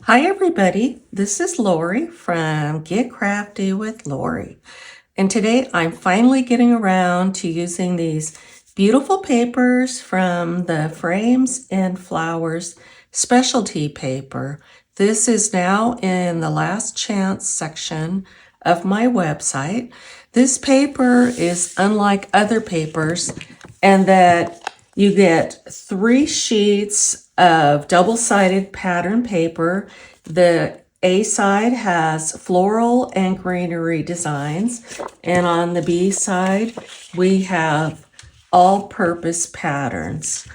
Hi everybody, this is Lori from Get Crafty with Lori. And today I'm finally getting around to using these beautiful papers from the Frames and Flowers specialty paper. This is now in the last chance section of my website. This paper is unlike other papers and that you get 3 sheets of double-sided pattern paper. The A side has floral and greenery designs, and on the B side, we have all-purpose patterns.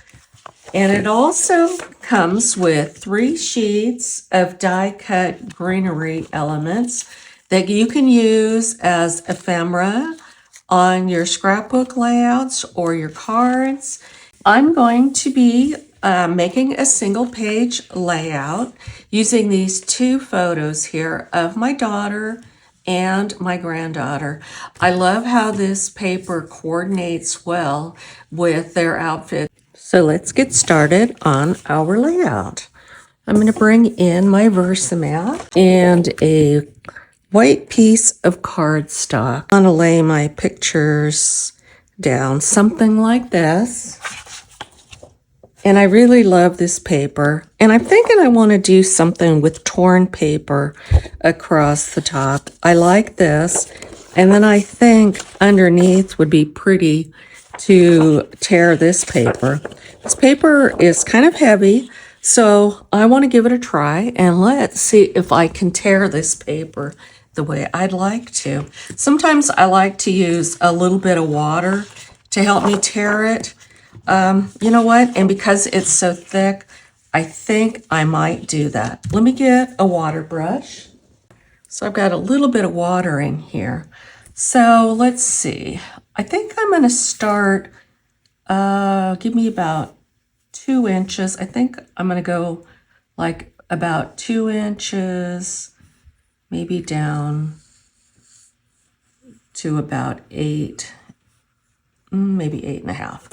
And it also comes with 3 sheets of die-cut greenery elements that you can use as ephemera on your scrapbook layouts or your cards. I'm going to be making a single page layout using these 2 photos here of my daughter and my granddaughter. I love how this paper coordinates well with their outfit. So let's get started on our layout. I'm going to bring in my Versamat and a white piece of cardstock. I'm going to lay my pictures down, something like this. And I really love this paper. And I'm thinking I want to do something with torn paper across the top. I like this. And then I think underneath would be pretty to tear this paper. This paper is kind of heavy, so I want to give it a try. And let's see if I can tear this paper the way I'd like to. Sometimes I like to use a little bit of water to help me tear it. You know what? And because it's so thick, I think I might do that. Let me get a water brush. So I've got a little bit of water in here. So let's see. I think I'm going to start, give me about 2 inches. I think I'm going to go like about 2 inches, maybe down to about 8, maybe 8.5.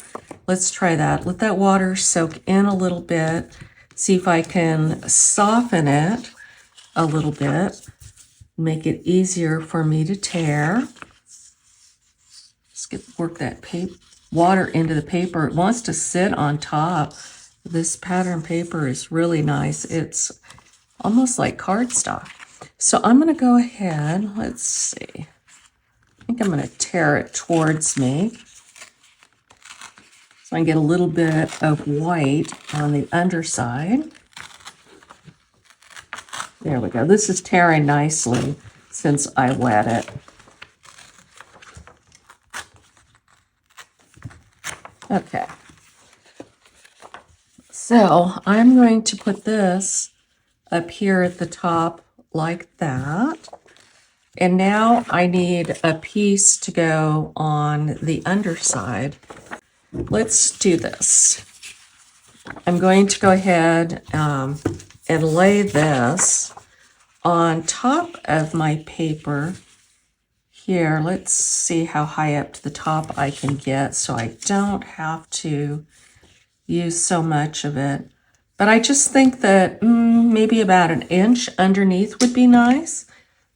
Let's try that. Let that water soak in a little bit. See if I can soften it a little bit. Make it easier for me to tear. Just work that water into the paper. It wants to sit on top. This pattern paper is really nice. It's almost like cardstock. So I'm going to go ahead. Let's see. I think I'm going to tear it towards me. So I can get a little bit of white on the underside. There we go. This is tearing nicely since I wet it. Okay. So I'm going to put this up here at the top like that. And now I need a piece to go on the underside. Let's do this. I'm going to go ahead and lay this on top of my paper here. Let's see how high up to the top I can get so I don't have to use so much of it. But I just think that maybe about 1 inch underneath would be nice.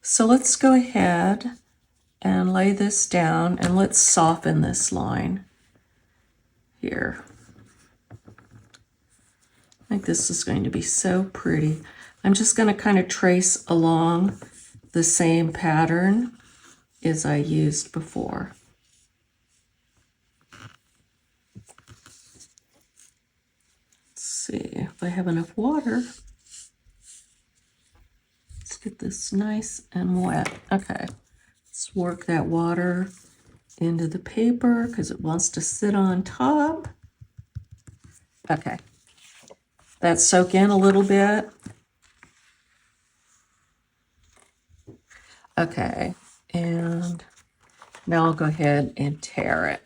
So let's go ahead and lay this down and let's soften this line here. I think this is going to be so pretty. I'm just going to kind of trace along the same pattern as I used before. Let's see if I have enough water. Let's get this nice and wet. Okay, let's work that water into the paper because it wants to sit on top. Okay, that soak in a little bit. Okay, and now I'll go ahead and tear it.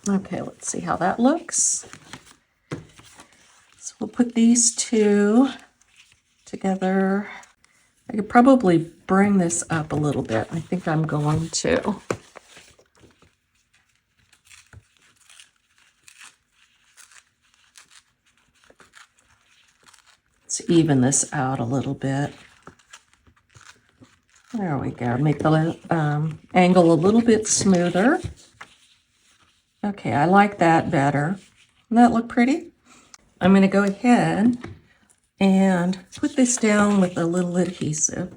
Okay, let's see how that looks. So we'll put these 2 together. I I could probably bring this up a little bit. I think I'm going to. Let's even this out a little bit. There we go. Make the angle a little bit smoother. Okay, I like that better. Doesn't that look pretty? I'm going to go ahead and put this down with a little adhesive.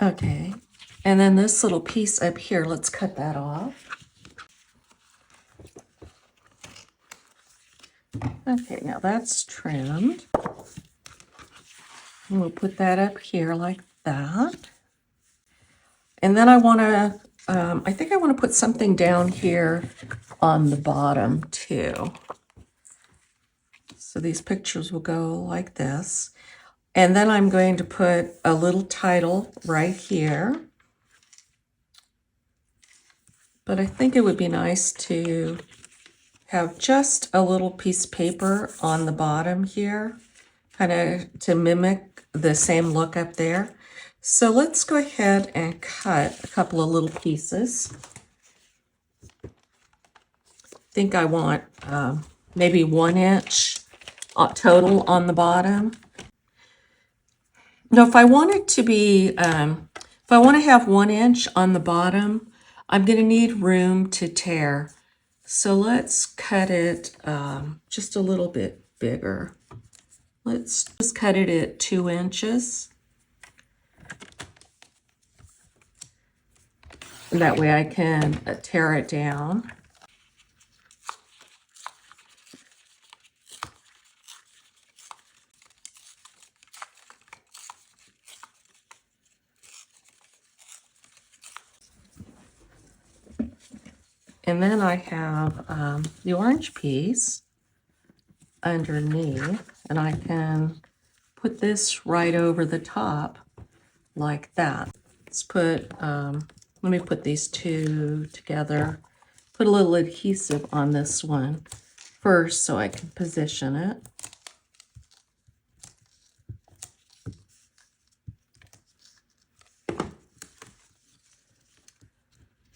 Okay, and then this little piece up here, let's cut that off. Okay, now that's trimmed. And we'll put that up here like that. And then I want to, I think I want to put something down here on the bottom too. So these pictures will go like this. And then I'm going to put a little title right here. But I think it would be nice to have just a little piece of paper on the bottom here, kind of to mimic the same look up there. So let's go ahead and cut a couple of little pieces. I think I want maybe 1 inch total on the bottom. Now, if I want it to be, if I want to have 1 inch on the bottom, I'm going to need room to tear. So let's cut it just a little bit bigger. Let's just cut it at 2 inches. And that way I can tear it down. And then I have the orange piece underneath, and I can put this right over the top like that. Let's put, let me put these two together. Put a little adhesive on this one first so I can position it.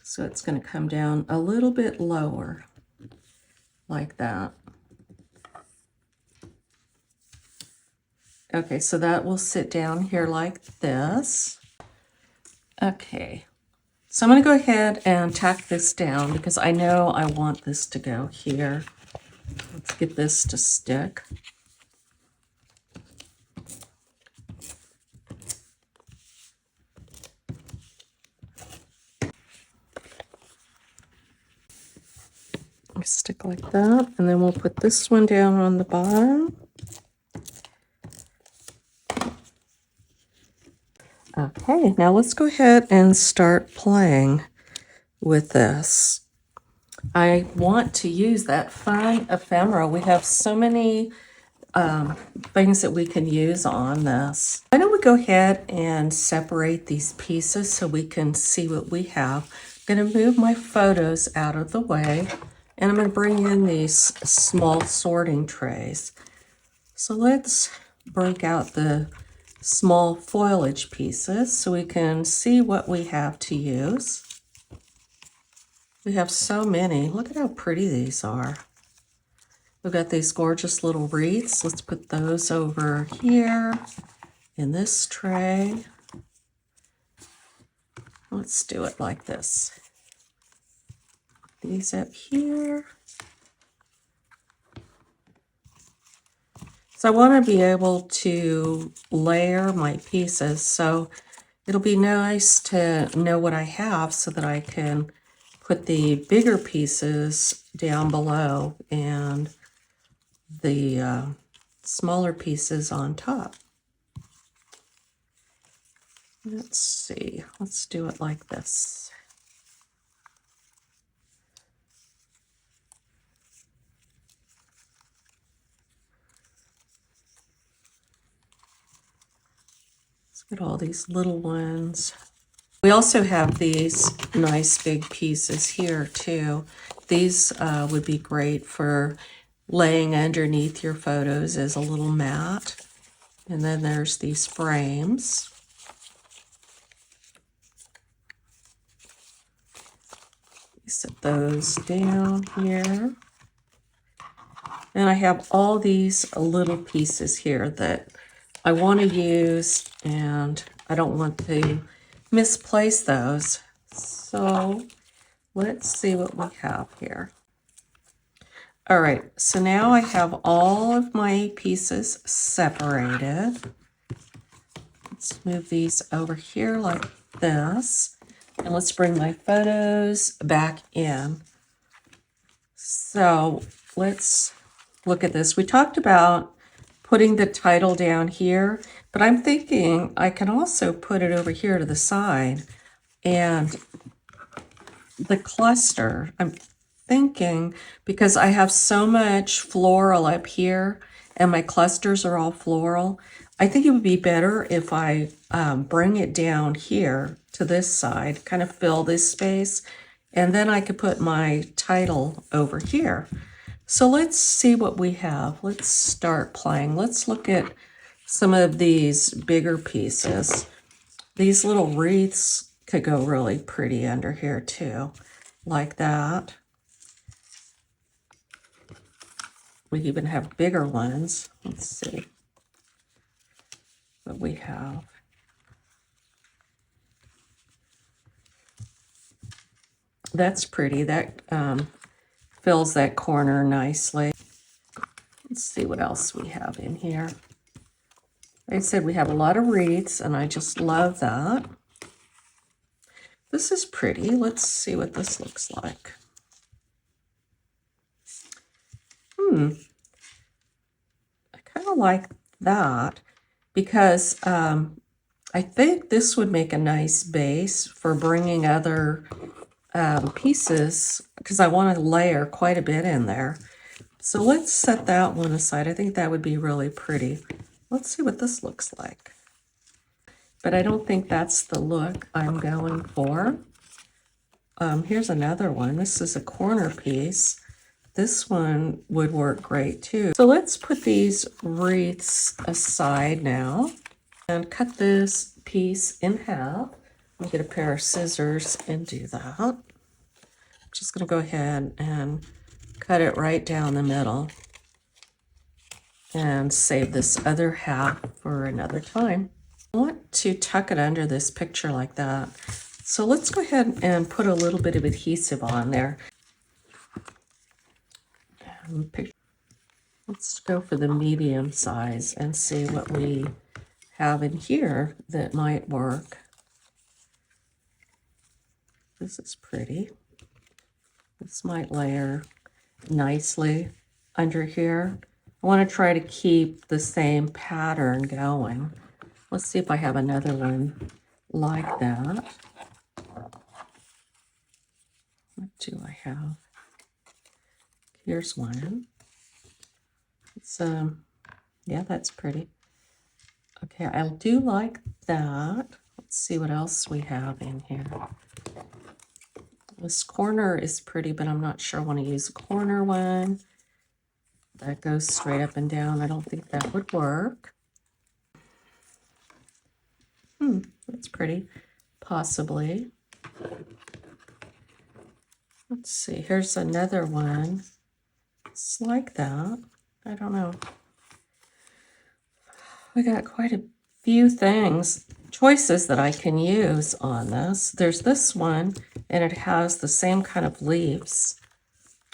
So it's going to come down a little bit lower, like that. Okay, so that will sit down here like this. Okay, so I'm going to go ahead and tack this down because I know I want this to go here. Let's get this to stick. Stick like that, and then we'll put this one down on the bottom. Okay, now let's go ahead and start playing with this. I want to use that fun ephemera. We have so many things that we can use on this. Why don't we go ahead and separate these pieces so we can see what we have. I'm going to move my photos out of the way, and I'm going to bring in these small sorting trays. So let's break out the small foliage pieces so we can see what we have to use. We have so many. Look at how pretty these are. We've got these gorgeous little wreaths. Let's put those over here in this tray. Let's do it like this. These up here. So I want to be able to layer my pieces, so it'll be nice to know what I have so that I can put the bigger pieces down below and the smaller pieces on top. Let's see, let's do it like this. Let's get all these little ones We also have these nice big pieces here too. These would be great for laying underneath your photos as a little mat. And then there's these frames. Set those down here. And I have all these little pieces here that I want to use, and I don't want to misplace those. So let's see what we have here. All right, so now I have all of my pieces separated. Let's move these over here like this. And let's bring my photos back in. So let's look at this. We talked about putting the title down here, but I'm thinking I can also put it over here to the side. And the cluster, I'm thinking, because I have so much floral up here and my clusters are all floral, I think it would be better if I bring it down here to this side, kind of fill this space, and then I could put my title over here. So let's see what we have. Let's start playing. Let's look at some of these bigger pieces. These little wreaths could go really pretty under here too, like that. We even have bigger ones. Let's see what we have. That's pretty. That fills that corner nicely. Let's see what else we have in here. Like I said, we have a lot of wreaths, and I just love that. This is pretty. Let's see what this looks like. I kind of like that because I think this would make a nice base for bringing other pieces, because I want to layer quite a bit in there. So let's set that one aside. I think that would be really pretty. Let's see what this looks like. But I don't think that's the look I'm going for. Here's another one. This is a corner piece. This one would work great too. So let's put these wreaths aside now and cut this piece in half. I'll get a pair of scissors and do that. I'm just going to go ahead and cut it right down the middle and save this other half for another time. I want to tuck it under this picture like that. So let's go ahead and put a little bit of adhesive on there. Let's go for the medium size and see what we have in here that might work. This is pretty. This might layer nicely under here. I want to try to keep the same pattern going. Let's see if I have another one like that. What do I have? Here's one. It's yeah, that's pretty. Okay, I do like that. Let's see what else we have in here. This corner is pretty, but I'm not sure I want to use a corner one. That goes straight up and down. I don't think that would work. That's pretty. Possibly. Let's see. Here's another one. It's like that. I don't know. I got quite a few choices that I can use on this. There's this one, and it has the same kind of leaves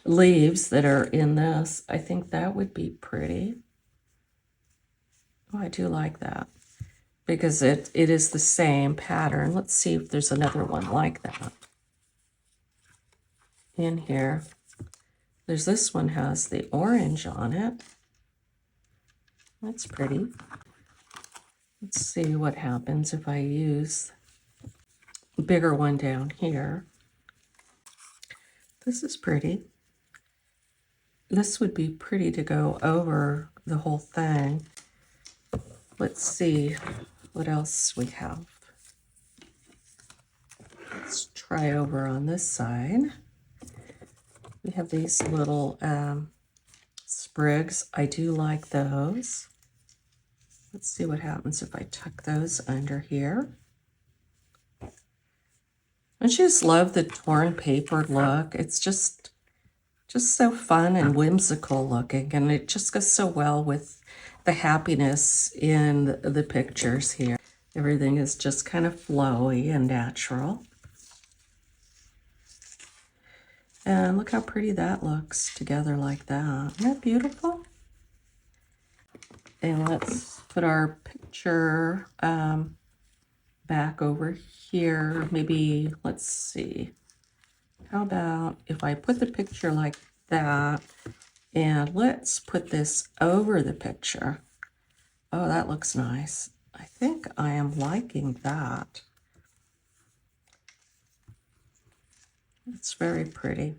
that are in this. I think that would be pretty. Oh, I do like that because it is the same pattern. Let's see if there's another one like that in here. There's this one has the orange on it. That's pretty. Let's see what happens if I use the bigger one down here. This is pretty. This would be pretty to go over the whole thing. Let's see what else we have. try over on this side. We have these little sprigs. I do like those. Let's see what happens if I tuck those under here. I just love the torn paper look. It's just so fun and whimsical looking, and it just goes so well with the happiness in the pictures here. Everything is just kind of flowy and natural. And look how pretty that looks together like that. Isn't that beautiful? And let's put our picture back over here. Maybe, let's see. How about if I put the picture like that, and let's put this over the picture. Oh, that looks nice. I think I am liking that. It's very pretty.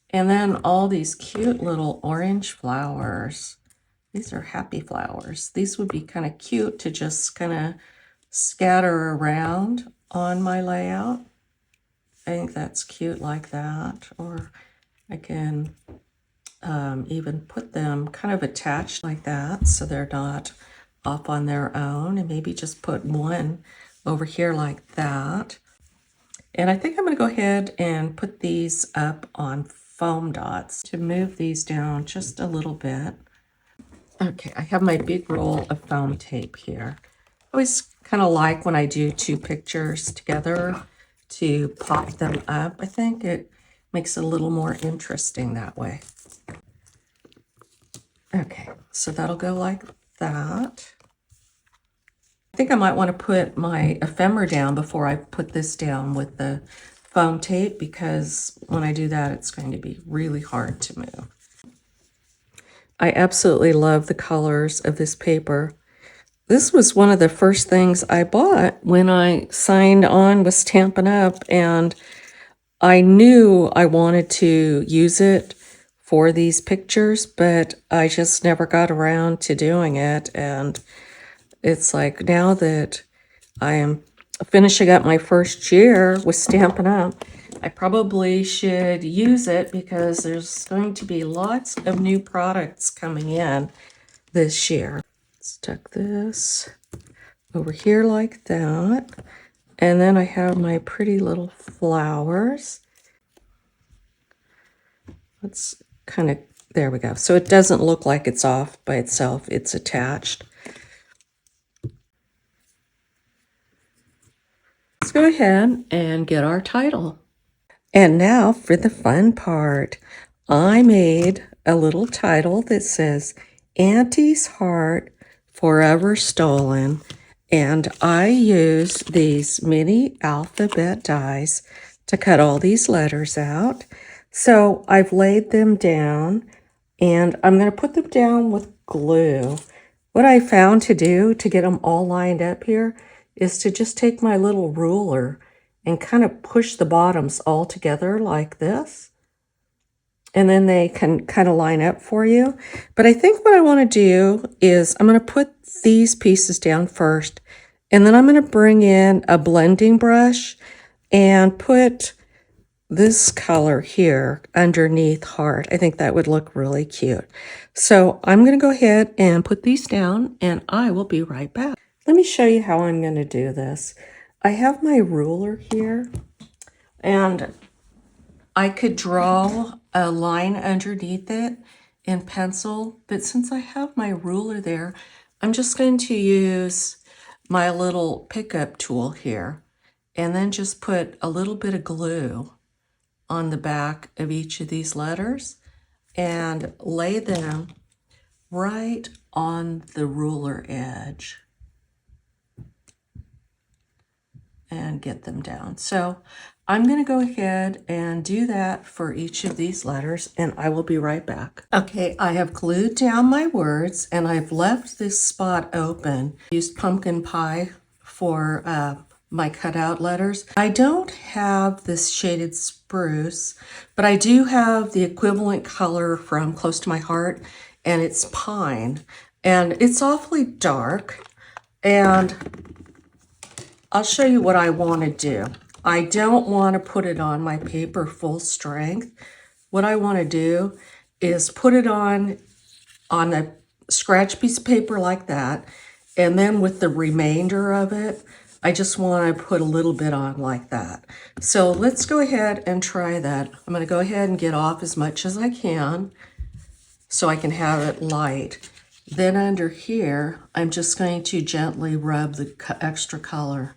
And then all these cute little orange flowers. These are happy flowers. These would be kind of cute to just kind of scatter around on my layout. I think that's cute like that. Or I can even put them kind of attached like that so they're not off on their own, and maybe just put one over here like that. And I think I'm going to go ahead and put these up on foam dots to move these down just a little bit. Okay, I have my big roll of foam tape here. I always kind of like when I do two pictures together to pop them up. I think it makes it a little more interesting that way. Okay, so that'll go like that. I think I might want to put my ephemera down before I put this down with the foam tape, because when I do that, it's going to be really hard to move. I absolutely love the colors of this paper. This was one of the first things I bought when I signed on with Stampin Up, and I knew I wanted to use it for these pictures, but I just never got around to doing it. And it's like, now that I am finishing up my first year with Stampin' Up, I probably should use it, because there's going to be lots of new products coming in this year. Let's tuck this over here like that. And then I have my pretty little flowers. Let's kind of, there we go. So it doesn't look like it's off by itself, it's attached. Let's go ahead and get our title. And now for the fun part. I made a little title that says Auntie's Heart Forever Stolen. And I used these mini alphabet dies to cut all these letters out. So I've laid them down, and I'm going to put them down with glue. What I found to do to get them all lined up here is to just take my little ruler and kind of push the bottoms all together like this. And then they can kind of line up for you. But I think what I want to do is I'm going to put these pieces down first, and then I'm going to bring in a blending brush and put this color here underneath heart. I think that would look really cute. So I'm going to go ahead and put these down, and I will be right back. Let me show you how I'm going to do this. I have my ruler here, and I could draw a line underneath it in pencil, but since I have my ruler there, I'm just going to use my little pickup tool here, and then just put a little bit of glue on the back of each of these letters and lay them right on the ruler edge and get them down. So I'm going to go ahead and do that for each of these letters, and I will be right back. Okay, I have glued down my words, and I've left this spot open. Used pumpkin pie for my cutout letters. I don't have this shaded spruce, but I do have the equivalent color from Close to My Heart, and it's pine. And it's awfully dark, and I'll show you what I want to do. I don't want to put it on my paper full strength. What I want to do is put it on a scratch piece of paper like that, and then with the remainder of it, I just want to put a little bit on like that. So let's go ahead and try that. I'm going to go ahead and get off as much as I can so I can have it light. Then under here, I'm just going to gently rub the extra color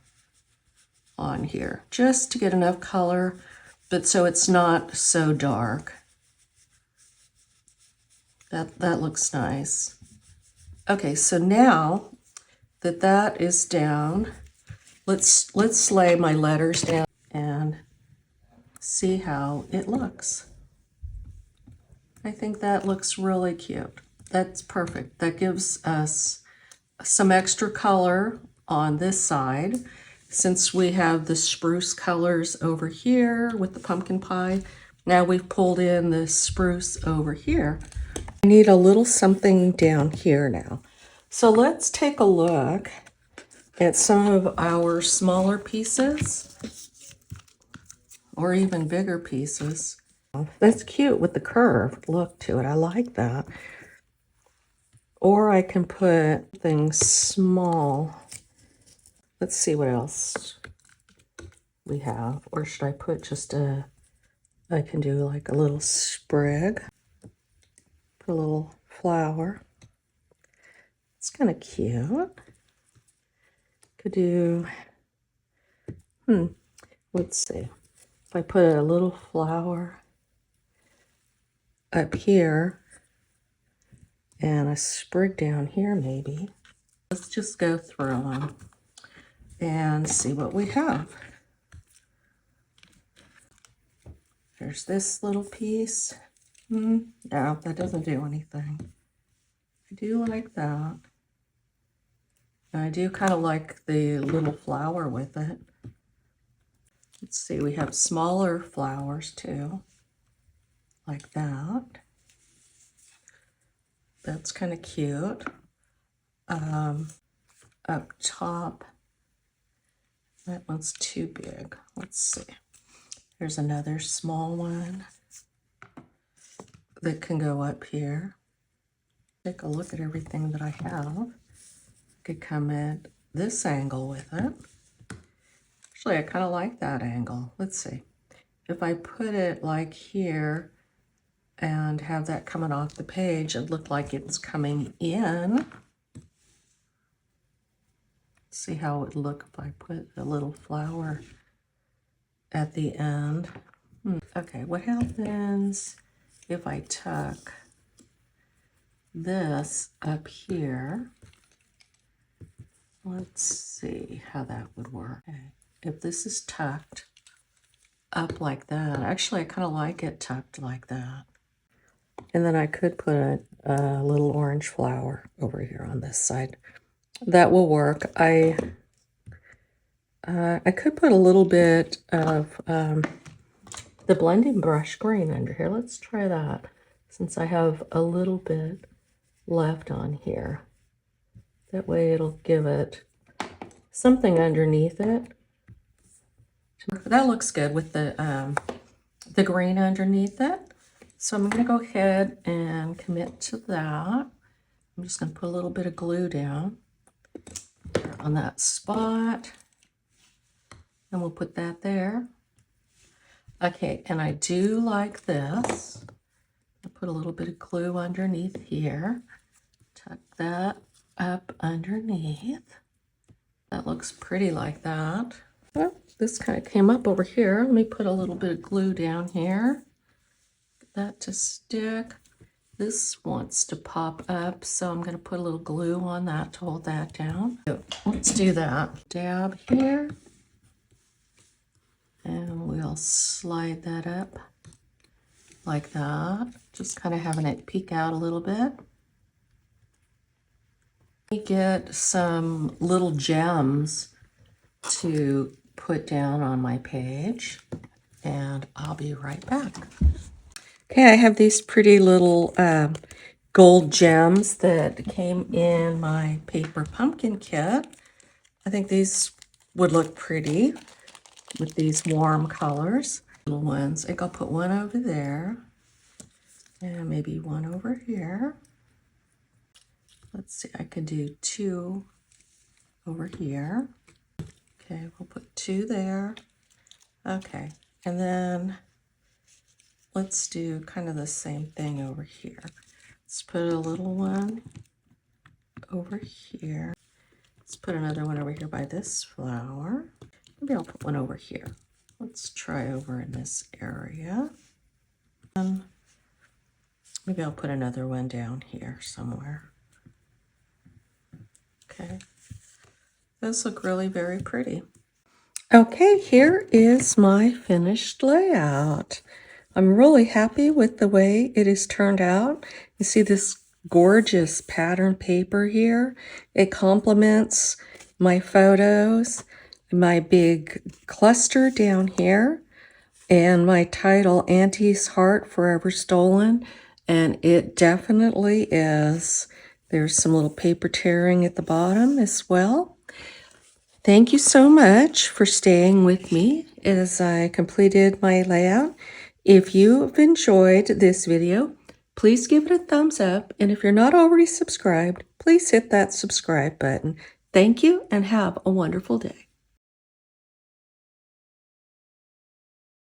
on here, just to get enough color, but so it's not so dark. That looks nice. Okay, so now that that is down, let's lay my letters down and see how it looks. I think that looks really cute. That's perfect. That gives us some extra color on this side. Since we have the spruce colors over here with the pumpkin pie, now we've pulled in the spruce over here. I need a little something down here now. So let's take a look at some of our smaller pieces or even bigger pieces. That's cute with the curved look to it. I like that. Or I can put things small. Let's see what else we have. Or should I put just I can do like a little sprig. Put a little flower. It's kind of cute. Could do, let's see. If I put a little flower up here and a sprig down here maybe. Let's just go through them and see what we have. There's this little piece. No, that doesn't do anything. I do like that. And I do kind of like the little flower with it. Let's see, we have smaller flowers too, like that. That's kind of cute. Up top, that one's too big. Let's see. There's another small one that can go up here. Take a look at everything that I have. Could come at this angle with it. Actually, I kind of like that angle. Let's see. If I put it like here and have that coming off the page, it looked like it's coming in. See how it would look if I put a little flower at the end. Okay, what happens if I tuck this up here? Let's see how that would work. Okay. If this is tucked up like that, actually I kind of like it tucked like that. And then I could put a little orange flower over here on this side. That will work. I could put a little bit of the blending brush green under here. Let's try that since I have a little bit left on here. That way it'll give it something underneath it. That looks good with the green underneath it. So I'm going to go ahead and commit to that. I'm just going to put a little bit of glue down on that spot. And we'll put that there. Okay, and I do like this. I'll put a little bit of glue underneath here. Tuck that up underneath. That looks pretty like that. Well, this kind of came up over here. Let me put a little bit of glue down here. Get that to stick. This wants to pop up, so I'm going to put a little glue on that to hold that down. Let's do that. Dab here. And we'll slide that up like that. Just kind of having it peek out a little bit. We get some little gems to put down on my page, and I'll be right back. Okay, I have these pretty little gold gems that came in my paper pumpkin kit. I think these would look pretty. with these warm colors. Little ones. I think I'll put one over there and maybe one over here. Let's see, I could do 2 over here. Okay, we'll put 2 there. Okay, and then let's do kind of the same thing over here. Let's put a little one over here. Let's put another one over here by this flower. Maybe I'll put one over here. Let's try over in this area. Maybe I'll put another one down here somewhere. Okay, those look really very pretty. Okay, here is my finished layout. I'm really happy with the way it has turned out. You see this gorgeous pattern paper here. It complements my photos, my big cluster down here, and my title, Auntie's Heart Forever Stolen. And it definitely is. There's some little paper tearing at the bottom as well. Thank you so much for staying with me as I completed my layout. If you've enjoyed this video, please give it a thumbs up. And if you're not already subscribed, please hit that subscribe button. Thank you and have a wonderful day.